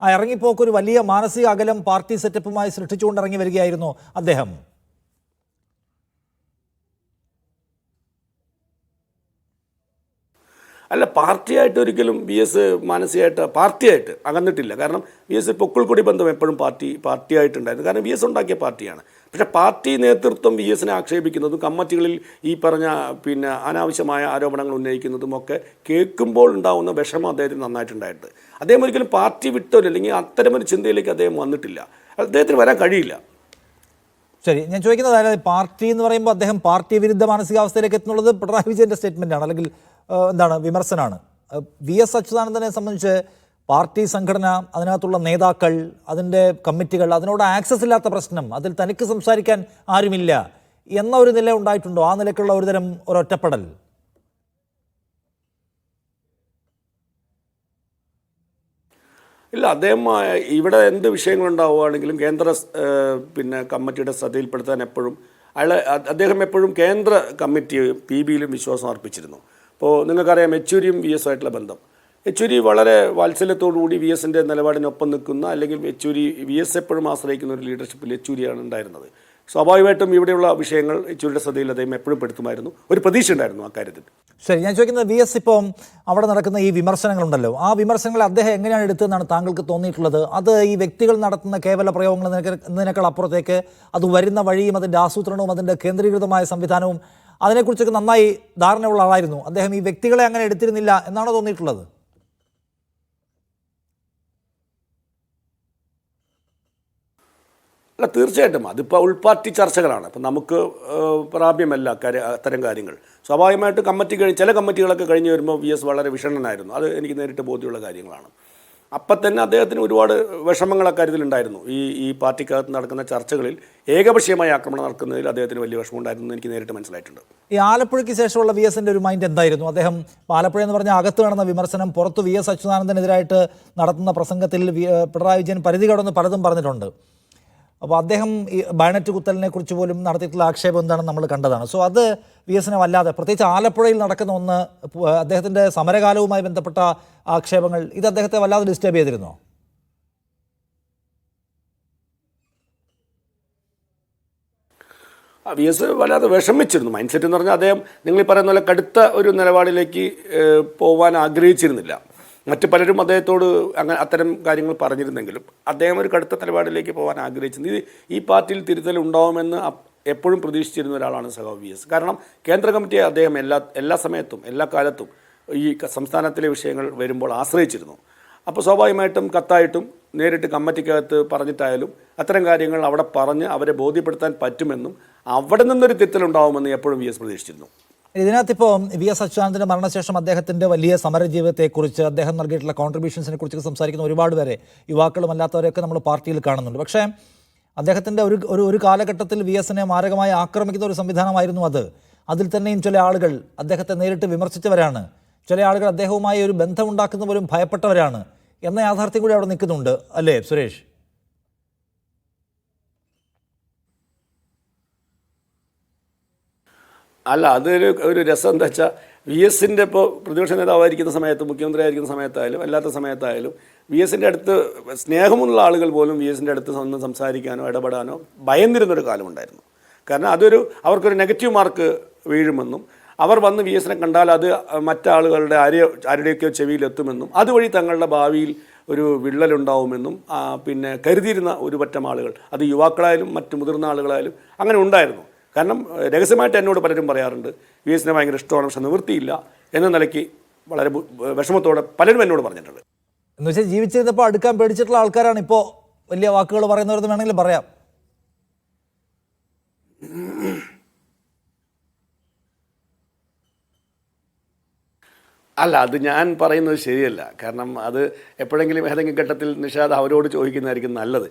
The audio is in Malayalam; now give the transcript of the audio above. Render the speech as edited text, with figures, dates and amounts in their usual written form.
ആ ഇറങ്ങിപ്പോക്കൊരു വലിയ മാനസിക അകലം പാർട്ടി സെറ്റപ്പുമായി സൃഷ്ടിച്ചുകൊണ്ട് ഇറങ്ങി വരികയായിരുന്നു അദ്ദേഹം. അല്ല, പാർട്ടിയായിട്ട് ഒരിക്കലും വി എസ് മാനസികമായിട്ട് പാർട്ടിയായിട്ട് അകന്നിട്ടില്ല. കാരണം വി എസ് പൊക്കിൾക്കൊടി ബന്ധം എപ്പോഴും പാർട്ടിയായിട്ടുണ്ടായിരുന്നു. കാരണം വി എസ് ഉണ്ടാക്കിയ പാർട്ടിയാണ്. പക്ഷേ പാർട്ടി നേതൃത്വം വി എസിനെ ആക്ഷേപിക്കുന്നതും കമ്മിറ്റികളിൽ ഈ പറഞ്ഞ അനാവശ്യമായ ആരോപണങ്ങൾ ഉന്നയിക്കുന്നതും ഒക്കെ കേൾക്കുമ്പോൾ ഉണ്ടാകുന്ന വിഷമം അദ്ദേഹത്തിന് നന്നായിട്ടുണ്ടായിട്ട് അദ്ദേഹം ഒരിക്കലും പാർട്ടി വിട്ടൊരു അല്ലെങ്കിൽ അത്തരമൊരു ചിന്തയിലേക്ക് അദ്ദേഹം വന്നിട്ടില്ല. അദ്ദേഹത്തിന് വരാൻ കഴിയില്ല. ശരി, ഞാൻ ചോദിക്കുന്നത് അതായത് പാർട്ടി എന്ന് പറയുമ്പോൾ അദ്ദേഹം പാർട്ടി വിരുദ്ധ മാനസികാവസ്ഥയിലേക്ക് എത്തുന്നുള്ളത് പിണറായി വിജയൻ്റെ സ്റ്റേറ്റ്മെൻറ്റാണ്, അല്ലെങ്കിൽ എന്താണ് വിമർശനമാണ്. വി എസ് അച്യുതാനന്ദനെ സംബന്ധിച്ച് പാർട്ടി സംഘടന, അതിനകത്തുള്ള നേതാക്കൾ, അതിൻ്റെ കമ്മിറ്റികൾ, അതിനോട് ആക്സസ് ഇല്ലാത്ത പ്രശ്നം, അതിൽ തനിക്ക് സംസാരിക്കാൻ ആരുമില്ല എന്ന ഒരു നില ഉണ്ടായിട്ടുണ്ടോ? ആ നിലയ്ക്കുള്ള ഒരുതരം ഒരൊറ്റപ്പെടൽ? ഇല്ല, അദ്ദേഹം ഇവിടെ എന്ത് വിഷയങ്ങളുണ്ടാവുകയാണെങ്കിലും കേന്ദ്ര കമ്മിറ്റിയുടെ ശ്രദ്ധയിൽപ്പെടുത്താൻ എപ്പോഴും അദ്ദേഹം എപ്പോഴും കേന്ദ്ര കമ്മിറ്റി PBയിലും വിശ്വാസം അർപ്പിച്ചിരുന്നു. ഇപ്പോൾ നിങ്ങൾക്കറിയാം യെച്ചൂരിയും വി എസ് ആയിട്ടുള്ള ബന്ധം. യെച്ചൂരി വളരെ വാത്സല്യത്തോടുകൂടി വി എസിൻ്റെ നിലപാടിനൊപ്പം നിൽക്കുന്ന, അല്ലെങ്കിൽ യെച്ചൂരി വി എസ് എപ്പോഴും ആശ്രയിക്കുന്ന ഒരു ലീഡർഷിപ്പിൽ യെച്ചൂരിയാണ് ഉണ്ടായിരുന്നത്. സ്വാഭാവികമായിട്ടും ഇവിടെയുള്ള വിഷയങ്ങൾ യെച്ചൂരിയുടെ ശ്രദ്ധയിൽ അദ്ദേഹം എപ്പോഴും പെടുത്തുമായിരുന്നു. ഒരു പ്രതീക്ഷ ഉണ്ടായിരുന്നു അക്കാര്യത്തിൽ. ശരി, ഞാൻ ചോദിക്കുന്നത് വി എസ് ഇപ്പം അവിടെ നടക്കുന്ന ഈ വിമർശനങ്ങളുണ്ടല്ലോ, ആ വിമർശനങ്ങൾ അദ്ദേഹം എങ്ങനെയാണ് എടുത്തതെന്നാണ് താങ്കൾക്ക് തോന്നിയിട്ടുള്ളത്? അത് ഈ വ്യക്തികൾ നടത്തുന്ന കേവല പ്രയോഗങ്ങൾ എന്നതിനേക്കാൾ അപ്പുറത്തേക്ക് അത് വരുന്ന വഴിയും അതിൻ്റെ ആസൂത്രണവും അതിൻ്റെ കേന്ദ്രീകൃതമായ സംവിധാനവും അതിനെക്കുറിച്ചൊക്കെ നന്നായി ധാരണയുള്ള ആളായിരുന്നു അദ്ദേഹം. ഈ വ്യക്തികളെ അങ്ങനെ എടുത്തിരുന്നില്ല എന്നാണോ തോന്നിയിട്ടുള്ളത്? അല്ല, തീർച്ചയായിട്ടും അതിപ്പോൾ ഉൾപാർട്ടി ചർച്ചകളാണ്. അപ്പം നമുക്ക് പ്രാപ്യമല്ല അത്തരം കാര്യങ്ങൾ. സ്വാഭാവികമായിട്ട് ചില കമ്മിറ്റികളൊക്കെ കഴിഞ്ഞ് വരുമ്പോൾ വി എസ് വളരെ വിഷണ്ണനായിരുന്നു. അത് എനിക്ക് നേരിട്ട് ബോധ്യമുള്ള കാര്യങ്ങളാണ്. അപ്പം തന്നെ അദ്ദേഹത്തിന് ഒരുപാട് വിഷമങ്ങൾ അക്കാര്യത്തിലുണ്ടായിരുന്നു. ഈ പാർട്ടിക്കകത്ത് നടക്കുന്ന ചർച്ചകളിൽ ഏകപക്ഷീയമായ ആക്രമണം നടക്കുന്നതിൽ അദ്ദേഹത്തിന് വലിയ വിഷമമുണ്ടായിരുന്നു. എനിക്ക് നേരിട്ട് മനസ്സിലായിട്ടുണ്ട്. ഈ ആലപ്പുഴയ്ക്ക് ശേഷമുള്ള വി എസിൻ്റെ ഒരു മൈൻഡ് എന്തായിരുന്നു? അദ്ദേഹം ആലപ്പുഴ എന്ന് പറഞ്ഞാൽ അകത്ത് നടന്ന വിമർശനം, പുറത്ത് വി എസ് അച്യുതാനന്ദനെതിരായിട്ട് നടത്തുന്ന പ്രസംഗത്തിൽ പിണറായി വിജയൻ പരിധി കടന്ന് പലതും പറഞ്ഞിട്ടുണ്ട്. അപ്പോൾ അദ്ദേഹം ഈ ബാനറ്റ് കുത്തലിനെ കുറിച്ച് പോലും നടത്തിയിട്ടുള്ള ആക്ഷേപം എന്താണെന്ന് നമ്മൾ കണ്ടതാണ്. സോ അത് വി എസിനെ വല്ലാതെ, പ്രത്യേകിച്ച് ആലപ്പുഴയിൽ നടക്കുന്ന ഒന്ന്, അദ്ദേഹത്തിൻ്റെ സമരകാലവുമായി ബന്ധപ്പെട്ട ആക്ഷേപങ്ങൾ, ഇത് അദ്ദേഹത്തെ വല്ലാതെ ഡിസ്റ്റർബ് ചെയ്തിരുന്നോ? വി എസ് വല്ലാതെ വിഷമിച്ചിരുന്നു. മൈൻഡ് സെറ്റ് എന്ന് പറഞ്ഞാൽ അദ്ദേഹം നിങ്ങൾ ഈ പറയുന്ന പോലെ കടുത്ത ഒരു നിലപാടിലേക്ക് പോകാൻ ആഗ്രഹിച്ചിരുന്നില്ല. മറ്റു പലരും അദ്ദേഹത്തോട് അത്തരം കാര്യങ്ങൾ പറഞ്ഞിരുന്നെങ്കിലും അദ്ദേഹം ഒരു കടുത്ത നിലപാടിലേക്ക് പോകാൻ ആഗ്രഹിച്ചത് ഈ പാർട്ടിയിൽ തിരുത്തൽ ഉണ്ടാവുമെന്ന് എപ്പോഴും പ്രതീക്ഷിച്ചിരുന്ന ഒരാളാണ് സഖാവ് വി എസ്. കാരണം കേന്ദ്ര കമ്മിറ്റിയെ അദ്ദേഹം എല്ലാ സമയത്തും എല്ലാ കാലത്തും ഈ സംസ്ഥാനത്തിലെ വിഷയങ്ങൾ വരുമ്പോൾ ആശ്രയിച്ചിരുന്നു. അപ്പോൾ സ്വാഭാവികമായിട്ടും കത്തായിട്ടും നേരിട്ട് കമ്മിറ്റിക്കകത്ത് പറഞ്ഞിട്ടായാലും അത്തരം കാര്യങ്ങൾ അവിടെ പറഞ്ഞ് അവരെ ബോധ്യപ്പെടുത്താൻ പറ്റുമെന്നും അവിടെ നിന്നൊരു തിരുത്തലുണ്ടാവുമെന്ന് എപ്പോഴും വി എസ് പ്രതീക്ഷിച്ചിരുന്നു. ഇതിനകത്തിപ്പോൾ വി എസ് അച്യുതാനന്ദൻ്റെ മരണശേഷം അദ്ദേഹത്തിൻ്റെ വലിയ സമരജീവിതത്തെക്കുറിച്ച്, അദ്ദേഹം നൽകിയിട്ടുള്ള കോൺട്രിബ്യൂഷൻസിനെ കുറിച്ചൊക്കെ സംസാരിക്കുന്ന ഒരുപാട് പേരെ, യുവാക്കളും അല്ലാത്തവരെയൊക്കെ നമ്മൾ പാർട്ടിയിൽ കാണുന്നുണ്ട്. പക്ഷേ അദ്ദേഹത്തിൻ്റെ ഒരു കാലഘട്ടത്തിൽ വി എസിനെ മാരകമായി ആക്രമിക്കുന്ന ഒരു സംവിധാനമായിരുന്നു അത്. അതിൽ തന്നെയും ചില ആളുകൾ അദ്ദേഹത്തെ നേരിട്ട് വിമർശിച്ചവരാണ്, ചില ആളുകൾ അദ്ദേഹവുമായി ഒരു ബന്ധമുണ്ടാക്കുന്നവരും ഭയപ്പെട്ടവരാണ് എന്ന യാഥാർത്ഥ്യം കൂടി അവിടെ നിൽക്കുന്നുണ്ട്, അല്ലേ സുരേഷ്? അല്ല, ഒരു രസം എന്താ വെച്ചാൽ വി എസിൻ്റെ ഇപ്പോൾ പ്രതിപക്ഷ നേതാവായിരിക്കുന്ന സമയത്ത്, മുഖ്യമന്ത്രി ആയിരിക്കുന്ന സമയത്തായാലും അല്ലാത്ത സമയത്തായാലും വി എസിൻ്റെ അടുത്ത് സ്നേഹമുള്ള ആളുകൾ പോലും വി എസിൻ്റെ അടുത്ത് ഒന്ന് സംസാരിക്കാനോ ഇടപെടാനോ ഭയന്നിരുന്നൊരു കാലമുണ്ടായിരുന്നു. കാരണം അവർക്കൊരു നെഗറ്റീവ് മാർക്ക് വീഴുമെന്നും അവർ വന്ന് വി എസിനെ കണ്ടാൽ അത് മറ്റാളുകളുടെ ആരുടെയൊക്കെയോ ചെവിയിലെത്തുമെന്നും അതുവഴി തങ്ങളുടെ ഭാവിയിൽ ഒരു വിള്ളലുണ്ടാവുമെന്നും കരുതിയിരുന്ന ഒരു പറ്റം ആളുകൾ, അത് യുവാക്കളായാലും മറ്റ് മുതിർന്ന ആളുകളായാലും അങ്ങനെ ഉണ്ടായിരുന്നു. കാരണം രഹസ്യമായിട്ട് എന്നോട് പലരും പറയാറുണ്ട് വി എസിനെ ഭയങ്കര ഇഷ്ടമാണ്, പക്ഷെ നിവൃത്തിയില്ല എന്ന നിലയ്ക്ക് വളരെ വിഷമത്തോടെ പലരും എന്നോട് പറഞ്ഞിട്ടുണ്ട്. എന്ന് വെച്ചാൽ ജീവിച്ചിരുന്നപ്പോൾ അടുക്കാൻ പേടിച്ചിട്ടുള്ള ആൾക്കാരാണ് ഇപ്പോൾ വലിയ വാക്കുകൾ പറയുന്നവരെന്ന് വേണമെങ്കിൽ പറയാം. അല്ല, അത് ഞാൻ പറയുന്നത് ശരിയല്ല. കാരണം അത് എപ്പോഴെങ്കിലും ഏതെങ്കിലും ഘട്ടത്തിൽ നിഷാദ് അവരോട് ചോദിക്കുന്നതായിരിക്കും നല്ലത്.